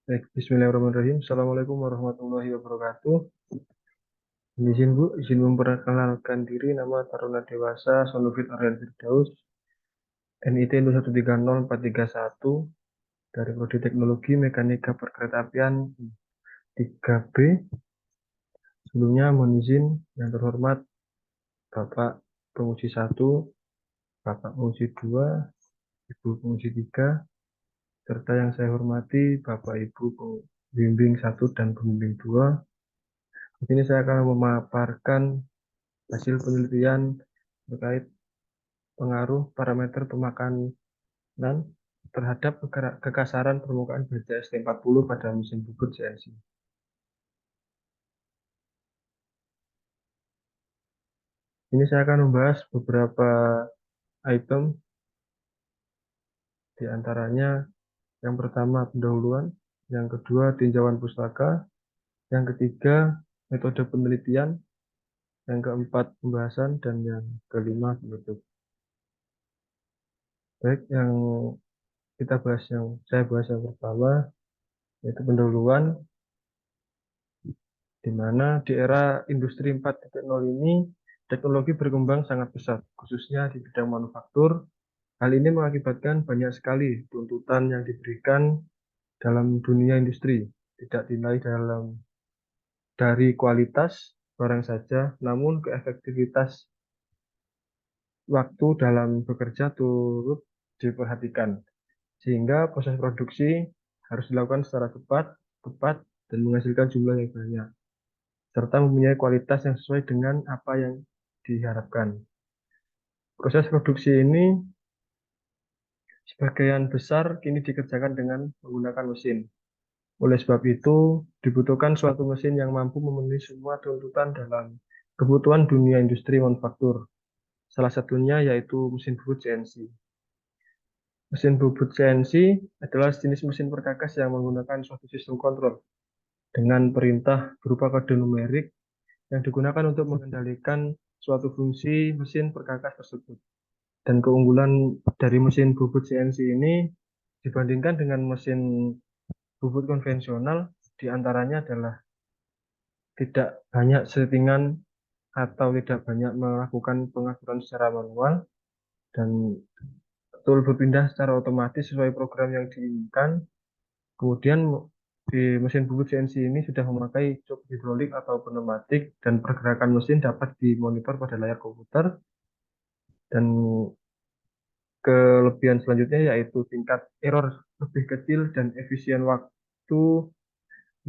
Baik, Bismillahirrahmanirrahim. Assalamualaikum warahmatullahi wabarakatuh. Izin Bu, izin memperkenalkan diri, nama Taruna Dewasa Sonufit Aryan Firdaus, NIT 1130431 dari Prodi Teknologi Mekanika Perkeretaapian 3B. Sebelumnya mohon izin yang terhormat Bapak Penguji 1, Bapak Penguji 2, Ibu Penguji 3, serta yang saya hormati Bapak Ibu Pembimbing 1 dan Pembimbing 2. Di sini saya akan memaparkan hasil penelitian terkait pengaruh parameter pemakanan terhadap kekasaran permukaan baja ST40 pada mesin bubut CNC. Ini saya akan membahas beberapa item, di antaranya yang pertama pendahuluan, yang kedua tinjauan pustaka, yang ketiga metode penelitian, yang keempat pembahasan, dan yang kelima penutup. Baik, yang saya bahas yang pertama, yaitu pendahuluan, di mana di era industri 4.0 ini teknologi berkembang sangat pesat, khususnya di bidang manufaktur. Hal ini mengakibatkan banyak sekali tuntutan yang diberikan dalam dunia industri, tidak dinilai dari kualitas barang saja, namun keefektivitas waktu dalam bekerja turut diperhatikan, sehingga proses produksi harus dilakukan secara cepat, tepat, dan menghasilkan jumlah yang banyak, serta mempunyai kualitas yang sesuai dengan apa yang diharapkan. Proses produksi ini sebagian besar kini dikerjakan dengan menggunakan mesin. Oleh sebab itu, dibutuhkan suatu mesin yang mampu memenuhi semua tuntutan dalam kebutuhan dunia industri manufaktur. Salah satunya yaitu mesin bubut CNC. Mesin bubut CNC adalah jenis mesin perkakas yang menggunakan suatu sistem kontrol dengan perintah berupa kode numerik yang digunakan untuk mengendalikan suatu fungsi mesin perkakas tersebut. Dan keunggulan dari mesin bubut CNC ini dibandingkan dengan mesin bubut konvensional diantaranya adalah tidak banyak settingan atau tidak banyak melakukan pengaturan secara manual dan betul berpindah secara otomatis sesuai program yang diinginkan. Kemudian di mesin bubut CNC ini sudah memakai jok hidrolik atau pneumatik dan pergerakan mesin dapat dimonitor pada layar komputer. Dan kelebihan selanjutnya yaitu tingkat error lebih kecil dan efisien waktu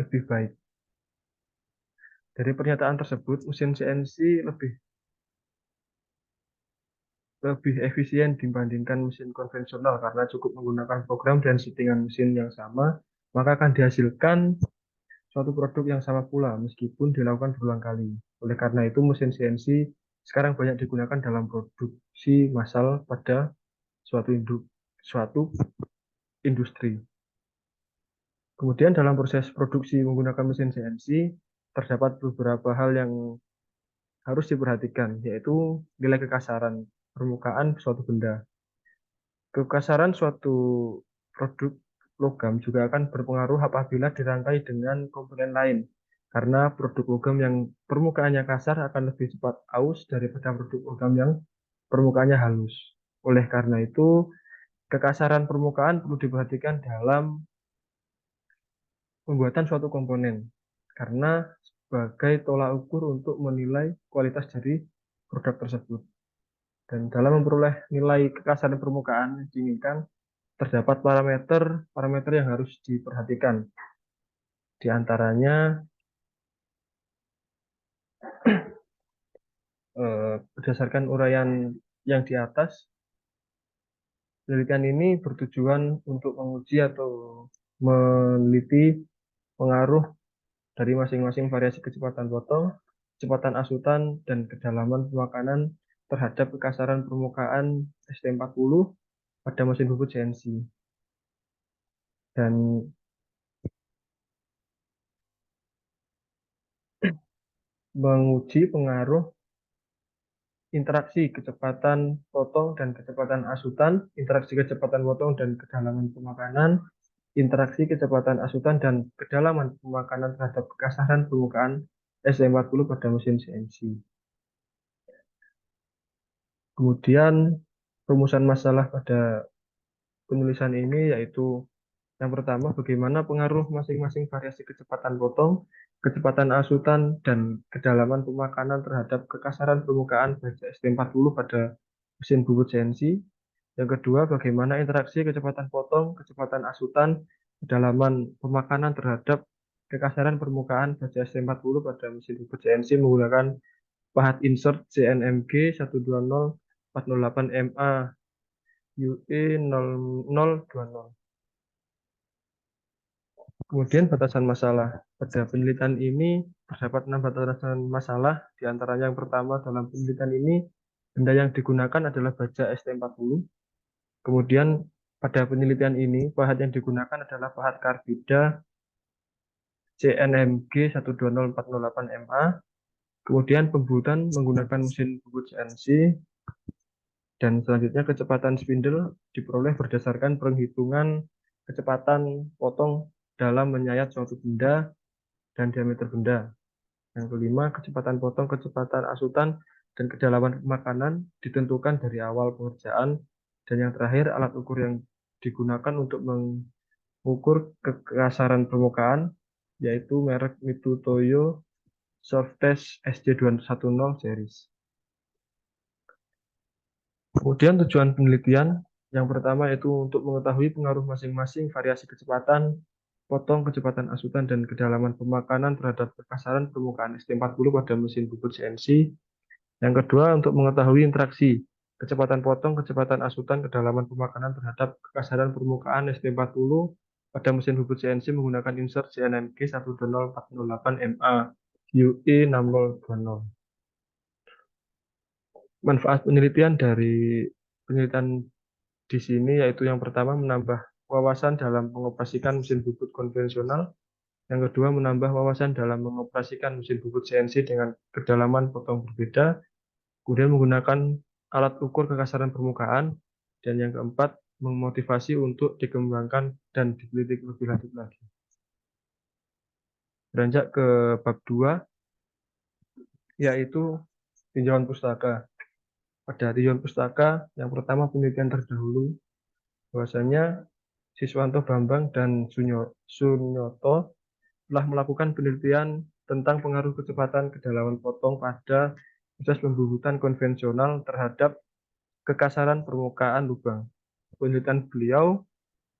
lebih baik. Dari pernyataan tersebut, mesin CNC lebih efisien dibandingkan mesin konvensional karena cukup menggunakan program dan settingan mesin yang sama, maka akan dihasilkan suatu produk yang sama pula meskipun dilakukan berulang kali. Oleh karena itu, mesin CNC sekarang banyak digunakan dalam produksi massal pada suatu industri. Kemudian dalam proses produksi menggunakan mesin CNC, terdapat beberapa hal yang harus diperhatikan, yaitu nilai kekasaran permukaan suatu benda. Kekasaran suatu produk logam juga akan berpengaruh apabila dirangkai dengan komponen lain, karena produk logam yang permukaannya kasar akan lebih cepat aus daripada produk logam yang permukaannya halus. Oleh karena itu, kekasaran permukaan perlu diperhatikan dalam pembuatan suatu komponen, karena sebagai tolak ukur untuk menilai kualitas dari produk tersebut. Dan dalam memperoleh nilai kekasaran permukaan yang diinginkan, terdapat parameter yang harus diperhatikan. Di antaranya, berdasarkan uraian yang di atas, penelitian ini bertujuan untuk menguji atau meneliti pengaruh dari masing-masing variasi kecepatan potong, kecepatan asutan, dan kedalaman pemakanan terhadap kekasaran permukaan ST40 pada mesin bubut CNC. Dan menguji pengaruh interaksi kecepatan potong dan kecepatan asutan, interaksi kecepatan potong dan kedalaman pemakanan interaksi kecepatan asutan dan kedalaman pemakanan terhadap kekasaran permukaan ST40 pada mesin CNC. Kemudian rumusan masalah pada penulisan ini yaitu yang pertama, bagaimana pengaruh masing-masing variasi kecepatan potong, kecepatan asutan, dan kedalaman pemakanan terhadap kekasaran permukaan baja ST40 pada mesin bubut CNC. Yang kedua, bagaimana interaksi kecepatan potong, kecepatan asutan, kedalaman pemakanan terhadap kekasaran permukaan baja ST40 pada mesin bubut CNC menggunakan pahat insert CNMG 120-408MA UE 0020. Kemudian batasan masalah. Pada penelitian ini terdapat 6 batasan masalah. Di antaranya yang pertama dalam penelitian ini benda yang digunakan adalah baja ST40. Kemudian pada penelitian ini pahat yang digunakan adalah pahat karbida CNMG 120-408MA. Kemudian pembuatan menggunakan mesin bubut CNC. Dan selanjutnya kecepatan spindle diperoleh berdasarkan perhitungan kecepatan potong dalam menyayat suatu benda dan diameter benda. Yang kelima, kecepatan potong, kecepatan asutan, dan kedalaman makanan ditentukan dari awal pengerjaan. Dan yang terakhir, alat ukur yang digunakan untuk mengukur kekasaran permukaan, yaitu merek Mitutoyo Softtest SJ210 series. Kemudian tujuan penelitian, yang pertama yaitu untuk mengetahui pengaruh masing-masing variasi kecepatan, potong, kecepatan asutan, dan kedalaman pemakanan terhadap kekasaran permukaan ST40 pada mesin bubut CNC. Yang kedua, untuk mengetahui interaksi kecepatan potong, kecepatan asutan, kedalaman pemakanan terhadap kekasaran permukaan ST40 pada mesin bubut CNC menggunakan insert CNMG 120-408MA UE 6020. Manfaat penelitian dari penelitian di sini yaitu yang pertama menambah wawasan dalam mengoperasikan mesin bubut konvensional. Yang kedua, menambah wawasan dalam mengoperasikan mesin bubut CNC dengan kedalaman potong berbeda. Kemudian menggunakan alat ukur kekasaran permukaan. Dan yang keempat, memotivasi untuk dikembangkan dan diteliti lebih lanjut lagi. Beranjak ke bab 2, yaitu tinjauan pustaka. Pada tinjauan pustaka, yang pertama penelitian terdahulu, bahwasanya Siswanto Bambang dan Sunyoto telah melakukan penelitian tentang pengaruh kecepatan kedalaman potong pada proses pembubutan konvensional terhadap kekasaran permukaan lubang. Penelitian beliau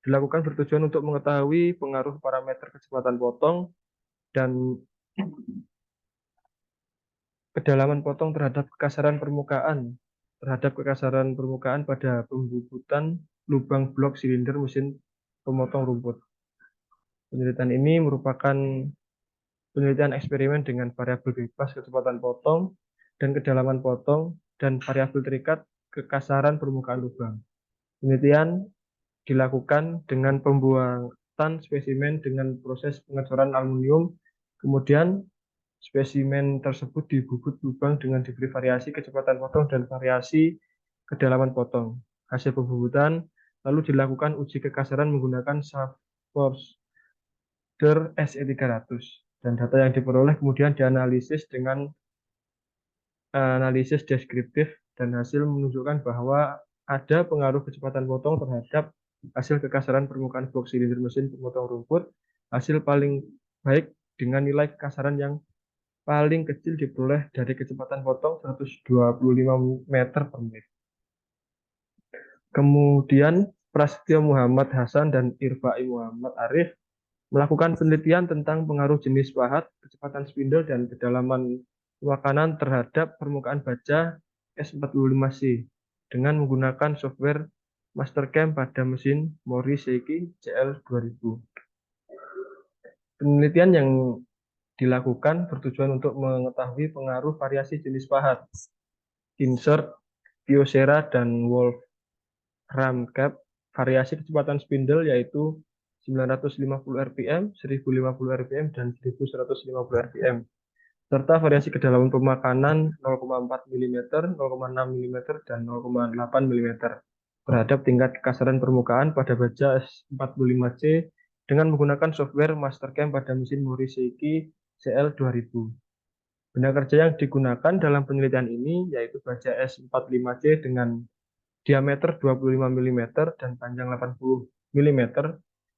dilakukan bertujuan untuk mengetahui pengaruh parameter kecepatan potong dan kedalaman potong terhadap kekasaran permukaan pada pembubutan lubang blok silinder mesin pemotong rumput. Penelitian ini merupakan penelitian eksperimen dengan variabel bebas kecepatan potong dan kedalaman potong dan variabel terikat kekasaran permukaan lubang. Penelitian dilakukan dengan pembuatan spesimen dengan proses pengecoran aluminium, kemudian spesimen tersebut dibubut lubang dengan diberi variasi kecepatan potong dan variasi kedalaman potong. Hasil pembubutan lalu dilakukan uji kekasaran menggunakan Forster SE300 dan data yang diperoleh kemudian dianalisis dengan analisis deskriptif dan hasil menunjukkan bahwa ada pengaruh kecepatan potong terhadap hasil kekasaran permukaan blok silinder mesin pemotong rumput. Hasil paling baik dengan nilai kekasaran yang paling kecil diperoleh dari kecepatan potong 125 meter per menit. Kemudian Prasetyo Muhammad Hasan dan Irfai Muhammad Arif melakukan penelitian tentang pengaruh jenis pahat, kecepatan spindle, dan kedalaman makanan terhadap permukaan baja S45C dengan menggunakan software Mastercam pada mesin Mori Seiki CL2000. Penelitian yang dilakukan bertujuan untuk mengetahui pengaruh variasi jenis pahat, insert, Kyocera, dan Wolfram Cap, variasi kecepatan spindle yaitu 950 rpm, 1050 rpm, dan 1150 rpm, serta variasi kedalaman pemakanan 0,4 mm, 0,6 mm, dan 0,8 mm terhadap tingkat kekasaran permukaan pada baja S45C dengan menggunakan software Mastercam pada mesin Mori-Seiki CL2000. Benda kerja yang digunakan dalam penelitian ini yaitu baja S45C dengan diameter 25 mm dan panjang 80 mm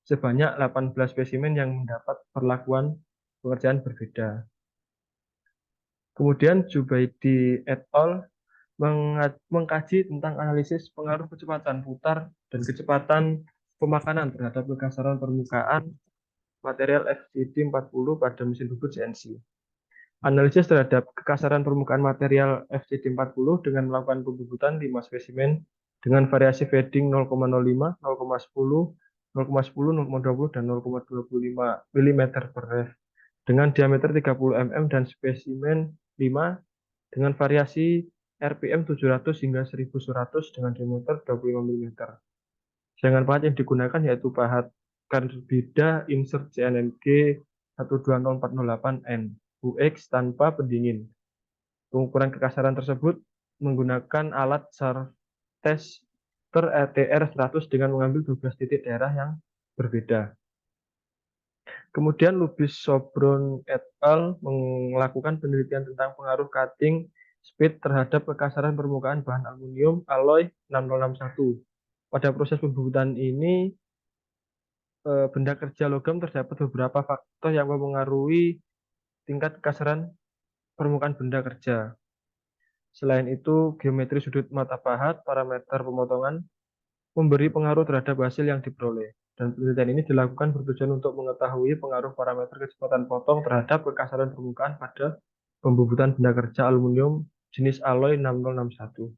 sebanyak 18 spesimen yang mendapat perlakuan pengerjaan berbeda. Kemudian Jubaidi et al. Mengkaji tentang analisis pengaruh kecepatan putar dan kecepatan pemakanan terhadap kekasaran permukaan material FCD40 pada mesin bubut CNC. Analisis terhadap kekasaran permukaan material FCD40 dengan melakukan pembubutan 5 spesimen dengan variasi fading 0,05, 0,10, 0,10, 0,20, dan 0,25 mm per ref dengan diameter 30 mm dan spesimen 5 dengan variasi RPM 700 hingga 1100 dengan diameter 25 mm. Jangan pahat yang digunakan yaitu pahat karbida insert CNNG 120408N UX tanpa pendingin. Pengukuran kekasaran tersebut menggunakan alat SAR tester ETR 100 dengan mengambil 12 titik daerah yang berbeda. Kemudian Lubis Sobron et al. Melakukan penelitian tentang pengaruh cutting speed terhadap kekasaran permukaan bahan aluminium alloy 6061. Pada proses pembubutan ini, benda kerja logam terdapat beberapa faktor yang mempengaruhi tingkat kekasaran permukaan benda kerja. Selain itu, geometri sudut mata pahat, parameter pemotongan, memberi pengaruh terhadap hasil yang diperoleh. Dan penelitian ini dilakukan bertujuan untuk mengetahui pengaruh parameter kecepatan potong terhadap kekasaran permukaan pada pembubutan benda kerja aluminium jenis alloy 6061.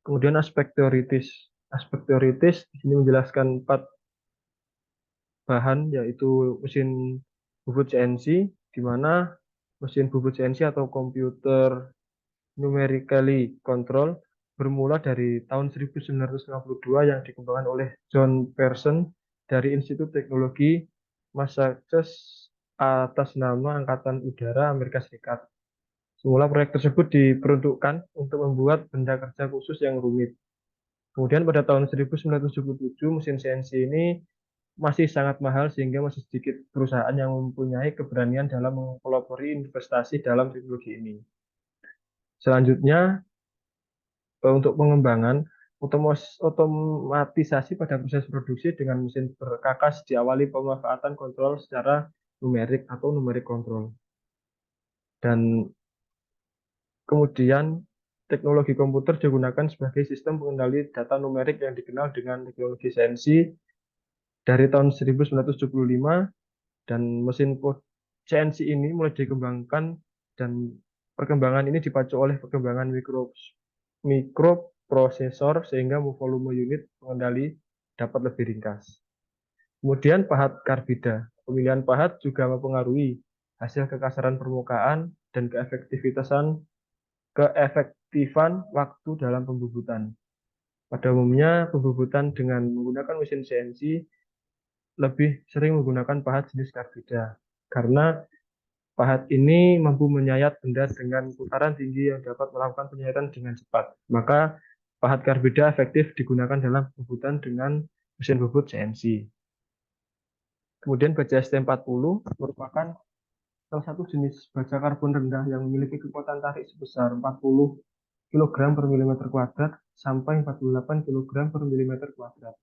Kemudian aspek teoritis. Aspek teoritis di sini menjelaskan 4 bahan yaitu mesin bubut CNC, di mana mesin bubut CNC atau computer numerically control bermula dari tahun 1952 yang dikembangkan oleh John Pearson dari Institut Teknologi Massachusetts atas nama Angkatan Udara Amerika Serikat. Semula proyek tersebut diperuntukkan untuk membuat benda kerja khusus yang rumit. Kemudian pada tahun 1977 mesin CNC ini masih sangat mahal sehingga masih sedikit perusahaan yang mempunyai keberanian dalam mempelopori investasi dalam teknologi ini. Selanjutnya, untuk pengembangan otomatisasi pada proses produksi dengan mesin berkakas diawali pemanfaatan kontrol secara numerik atau numerik control. Dan kemudian teknologi komputer digunakan sebagai sistem pengendali data numerik yang dikenal dengan teknologi CNC dari tahun 1975 dan mesin CNC ini mulai dikembangkan dan perkembangan ini dipacu oleh perkembangan mikroprosesor sehingga volume unit pengendali dapat lebih ringkas. Kemudian pahat karbida. Pemilihan pahat juga mempengaruhi hasil kekasaran permukaan dan keefektifan waktu dalam pembubutan. Pada umumnya, pembubutan dengan menggunakan mesin CNC lebih sering menggunakan pahat jenis karbida karena pahat ini mampu menyayat benda dengan putaran tinggi yang dapat melakukan penyayatan dengan cepat. Maka pahat karbida efektif digunakan dalam pembubutan dengan mesin bubut CNC. Kemudian baja ST40 merupakan salah satu jenis baja karbon rendah yang memiliki kekuatan tarik sebesar 40 kg per mm kuadrat sampai 48 kg per mm kuadrat.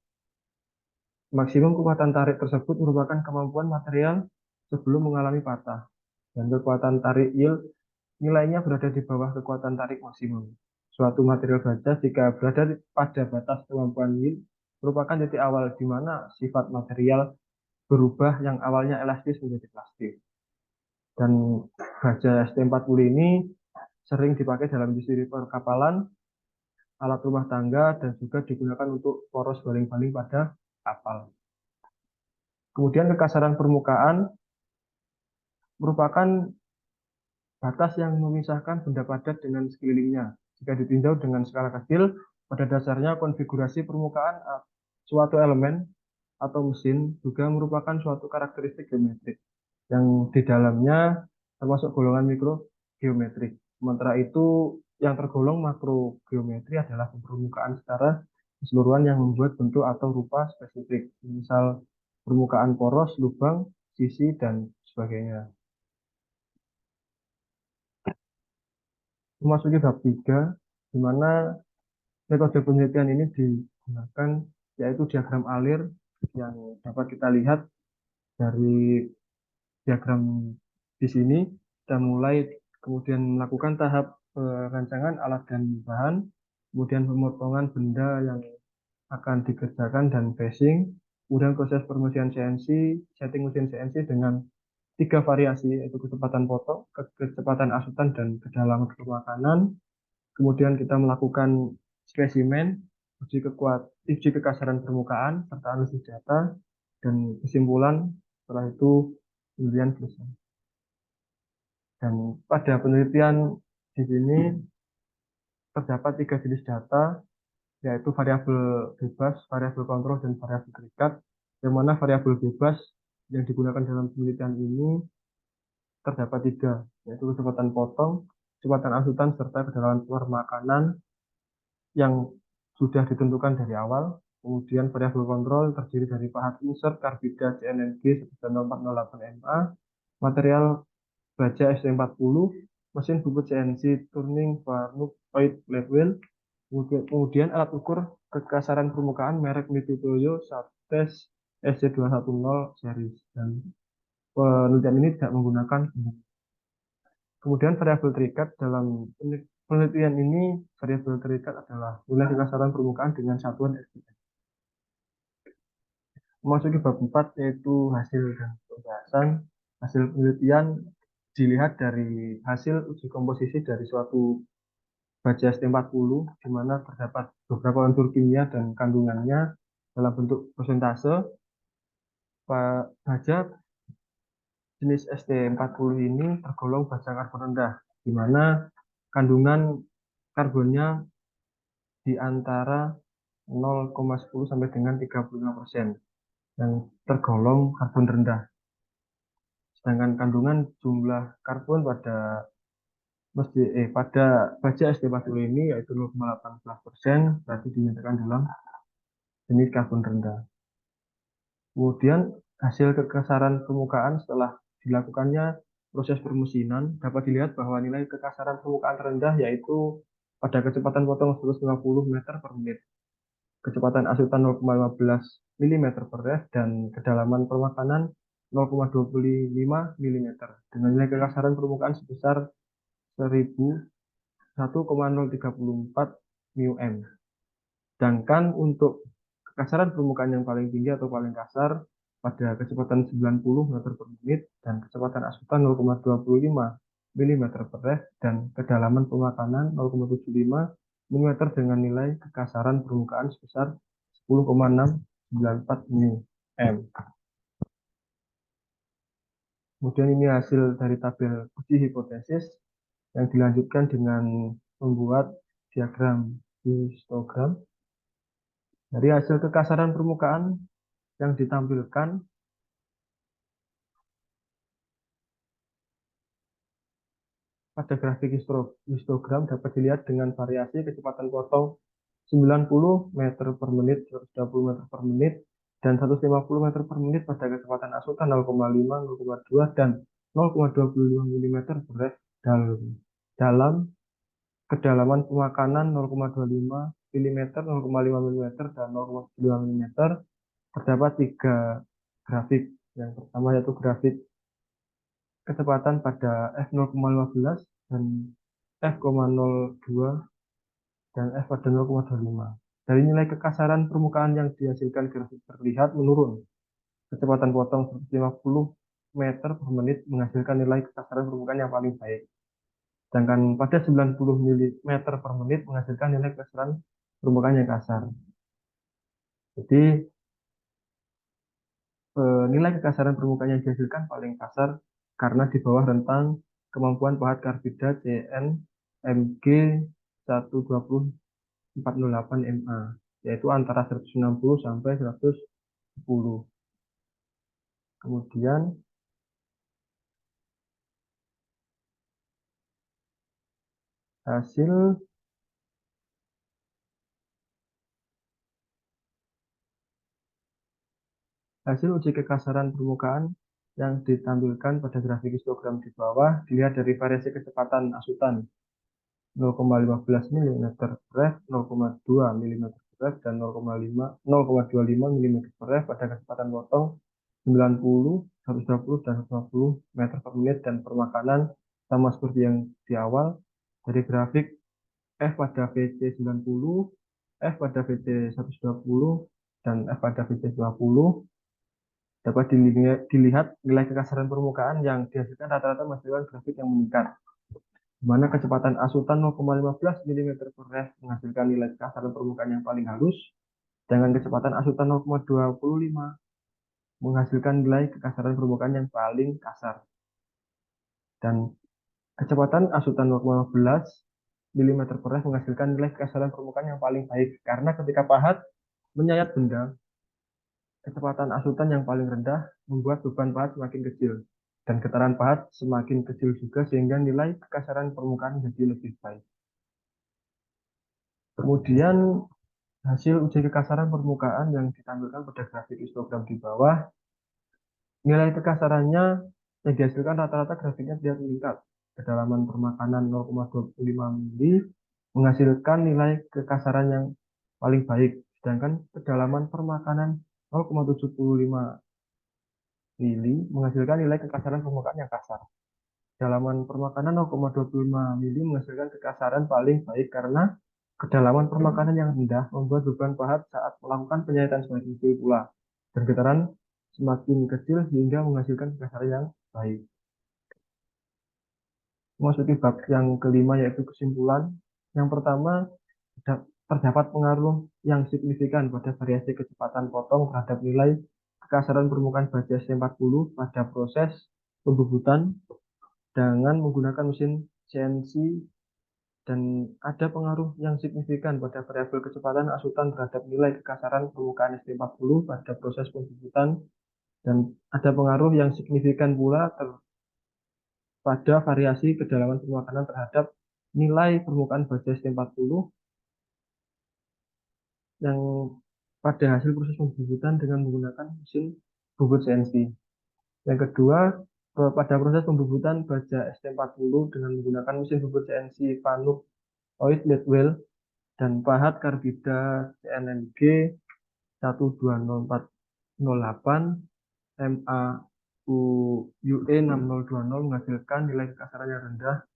Maksimum kekuatan tarik tersebut merupakan kemampuan material sebelum mengalami patah, dan kekuatan tarik yield nilainya berada di bawah kekuatan tarik maksimum. Suatu material baja jika berada pada batas kemampuan yield merupakan titik awal di mana sifat material berubah yang awalnya elastis menjadi plastik. Dan baja ST40 ini sering dipakai dalam industri perkapalan, alat rumah tangga, dan juga digunakan untuk poros baling-baling pada kapal. Kemudian kekasaran permukaan merupakan batas yang memisahkan benda padat dengan sekelilingnya. Jika ditinjau dengan skala kecil, pada dasarnya konfigurasi permukaan suatu elemen atau mesin juga merupakan suatu karakteristik geometrik yang di dalamnya termasuk golongan mikrogeometrik. Sementara itu yang tergolong makrogeometri adalah permukaan secara keseluruhan yang membuat bentuk atau rupa spesifik, misal permukaan poros, lubang, sisi, dan sebagainya. Memasuki bab 3, di mana metode penelitian ini digunakan, yaitu diagram alir yang dapat kita lihat dari diagram di sini. Kita mulai kemudian melakukan tahap perancangan alat dan bahan, kemudian pemotongan benda yang akan dikerjakan dan phasing, kemudian proses permesin CNC, setting mesin CNC dengan 3 variasi, yaitu kecepatan potong, kecepatan asutan, dan kedalaman pemakanan. Kemudian kita melakukan spesimen, uji kekasaran permukaan, serta analisis data, dan kesimpulan setelah itu penelitian selesai. Dan pada penelitian di sini terdapat 3 jenis data, yaitu variabel bebas, variabel kontrol, dan variabel terikat. Yang mana variabel bebas yang digunakan dalam penelitian ini terdapat 3, yaitu kecepatan potong, kecepatan asutan, serta kedalaman permakanan yang sudah ditentukan dari awal. Kemudian variabel kontrol terdiri dari pahat insert karbida CNNG 19408 MA, material baja ST40, mesin bubut CNC turning Farnuk Oid flat wheel, kemudian alat ukur kekasaran permukaan merek Mitutoyo Subtest SC210 series. Dan penelitian ini tidak menggunakan. Kemudian variabel terikat dalam penelitian ini, variabel terikat adalah nilai kekasaran permukaan dengan satuan SPM. Memasuki bab 4, yaitu hasil dan pembahasan. Hasil penelitian dilihat dari hasil uji komposisi dari suatu baja ST40, di mana terdapat beberapa unsur kimia dan kandungannya dalam bentuk persentase. Baja jenis ST40 ini tergolong baja karbon rendah, di mana kandungan karbonnya di antara 0,10 sampai dengan 35% yang tergolong karbon rendah. Sedangkan kandungan jumlah karbon pada baja ST40 ini yaitu 0,18%, berarti dinyatakan dalam jenis karbon rendah. Kemudian hasil kekasaran permukaan setelah dilakukannya proses permesinan dapat dilihat bahwa nilai kekasaran permukaan terendah yaitu pada kecepatan potong 150 meter per menit, kecepatan asutan 0,15 mm per ref, dan kedalaman permakanan 0,25 mm dengan nilai kekasaran permukaan sebesar 1,034 μm. Sedangkan untuk kekasaran permukaan yang paling tinggi atau paling kasar pada kecepatan 90 meter per menit dan kecepatan asutan 0,25 mm per ref dan kedalaman pemakanan 0,75 mm dengan nilai kekasaran permukaan sebesar 10,694 μm. Kemudian ini hasil dari tabel uji hipotesis yang dilanjutkan dengan membuat diagram histogram. Dari hasil kekasaran permukaan yang ditampilkan pada grafik histogram dapat dilihat dengan variasi kecepatan potong 90 meter per menit, 120 meter per menit, dan 150 meter per menit pada kecepatan asutan 0,5, 0,2, dan 0,25 mm per ref dalam kedalaman pemakanan 0,25 mm, 0,5 mm, dan 0,25 mm. Terdapat 3 grafik. Yang pertama yaitu grafik kecepatan pada f0,15 dan f,02 dan f pada 0,25. Dari nilai kekasaran permukaan yang dihasilkan grafik terlihat menurun. Kecepatan potong 150 meter per menit menghasilkan nilai kekasaran permukaan yang paling baik. Sedangkan pada 90 meter per menit menghasilkan nilai kekasaran permukaan yang kasar. Jadi nilai kekasaran permukaan yang dihasilkan paling kasar karena di bawah rentang kemampuan pahat karbida CN MG 120.408 MA, yaitu antara 160 sampai 110. Kemudian hasil Hasil uji kekasaran permukaan yang ditampilkan pada grafik histogram di bawah dilihat dari variasi kecepatan asutan 0,15 mm per ref, 0,2 mm per ref, dan 0,25 mm per ref pada kecepatan potong 90, 120, dan 150 meter per menit dan permakanan sama seperti yang di awal. Dari grafik F pada VC 90, F pada VC 120, dan F pada VC 20 dapat dilihat nilai kekasaran permukaan yang dihasilkan rata-rata menghasilkan grafik yang meningkat, di mana kecepatan asutan 0,15 mm per ref menghasilkan nilai kekasaran permukaan yang paling halus, dengan kecepatan asutan 0,25 menghasilkan nilai kekasaran permukaan yang paling kasar. Dan kecepatan asutan 0,15 mm per ref menghasilkan nilai kekasaran permukaan yang paling baik, karena ketika pahat menyayat benda, kecepatan asutan yang paling rendah membuat beban pahat semakin kecil, dan getaran pahat semakin kecil juga sehingga nilai kekasaran permukaan menjadi lebih baik. Kemudian hasil uji kekasaran permukaan yang ditampilkan pada grafik histogram di bawah, nilai kekasarannya yang dihasilkan rata-rata grafiknya tidak meningkat. Kedalaman permakanan 0,25 mili menghasilkan nilai kekasaran yang paling baik, sedangkan kedalaman permakanan 0,75 mili menghasilkan nilai kekasaran permukaan yang kasar. Kedalaman permakanan 0,25 mili menghasilkan kekasaran paling baik karena kedalaman permakanan yang rendah membuat beban pahat saat melakukan penyayatan semakin kecil pula, dan getaran semakin kecil hingga menghasilkan kekasaran yang baik. Memasuki bab yang kelima yaitu kesimpulan. Yang pertama, terdapat pengaruh yang signifikan pada variasi kecepatan potong terhadap nilai kekasaran permukaan baja ST40 pada proses pembubutan dengan menggunakan mesin CNC, dan ada pengaruh yang signifikan pada variabel kecepatan asutan terhadap nilai kekasaran permukaan ST40 pada proses pembubutan, dan ada pengaruh yang signifikan pula pada variasi kedalaman permukaan terhadap nilai permukaan baja ST40 yang pada hasil proses pembubutan dengan menggunakan mesin bubut CNC. Yang kedua, pada proses pembubutan baja ST40 dengan menggunakan mesin bubut CNC Fanuc Oid Leadwell dan pahat karbida CNNG 120408 MAUE 6020 menghasilkan nilai kekasaran yang rendah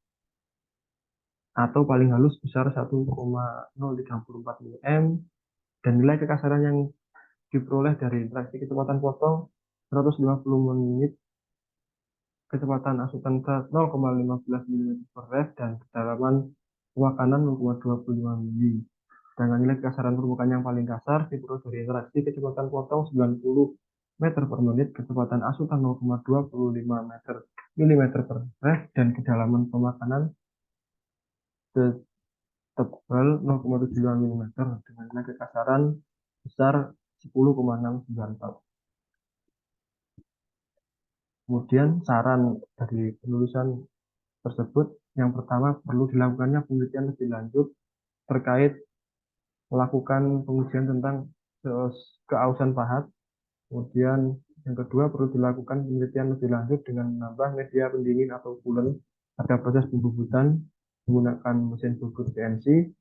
atau paling halus besar 1,034 mm, dan nilai kekasaran yang diperoleh dari interaksi kecepatan potong 150 menit, kecepatan asutan 0,15 mm per ref, dan kedalaman wakanan 0,25 mm. Dengan nilai kekasaran permukaan yang paling kasar diperoleh dari interaksi kecepatan potong 90 meter per menit, kecepatan asutan 0,25 mm per ref, dan kedalaman pemakanan setebal 0,75 mm dengan nilai kekasaran besar 10,694. Kemudian saran dari penulisan tersebut, yang pertama perlu dilakukannya penelitian lebih lanjut terkait melakukan pengujian tentang keausan pahat. Kemudian yang kedua perlu dilakukan penelitian lebih lanjut dengan menambah media pendingin atau coolant pada proses pembubutan menggunakan mesin bubut CNC,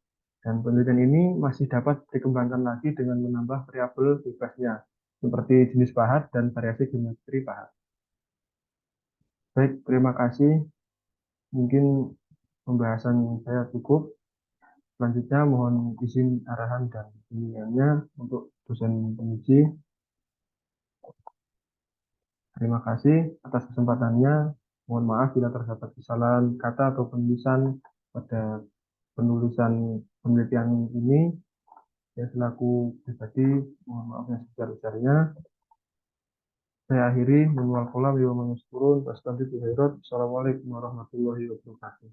dan penelitian ini masih dapat dikembangkan lagi dengan menambah variabel bebasnya seperti jenis pahat dan variasi geometri pahat. Baik, terima kasih. Mungkin pembahasan saya cukup. Selanjutnya mohon izin arahan dan bimbingannya untuk dosen penguji. Terima kasih atas kesempatannya. Mohon maaf bila terdapat kesalahan kata atau penulisan pada penulisan penelitian ini. Saya selaku pribadi mohon maaf yang sebesar-besarnya. Saya akhiri. Assalamualaikum warahmatullahi wabarakatuh.